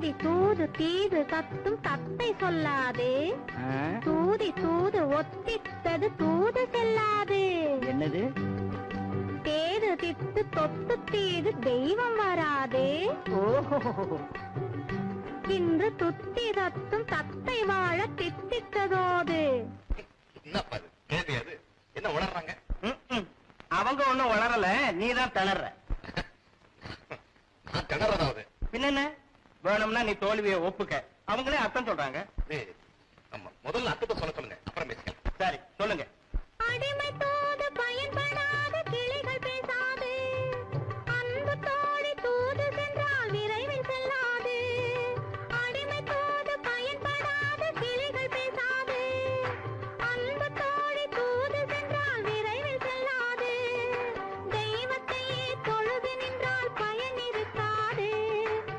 தூதி தூது தீது கத்தும் தத்தை சொல்லாது, தூதி தூது ஒத்தித்தது தூது செல்லாது. என்னது? தேது தித்து தொத்து தீது தெய்வம் வராது. இன்று துத்தி தத்தும் தத்தை வாழ தித்தித்ததோது. என்ன உணர்றாங்க? அவங்க ஒண்ணும் வளரல, நீதான் திணற. திணறதாவது பின்ன வேணும்னா நீ தோல்வியை ஒப்புக்க. அவங்களே அர்த்தம் சொல்றாங்க. முதல்ல அர்த்தத்தை சொல்ல சொல்லுங்க, அப்புறம் பேசிக்கலாம். சரி சொல்லுங்க.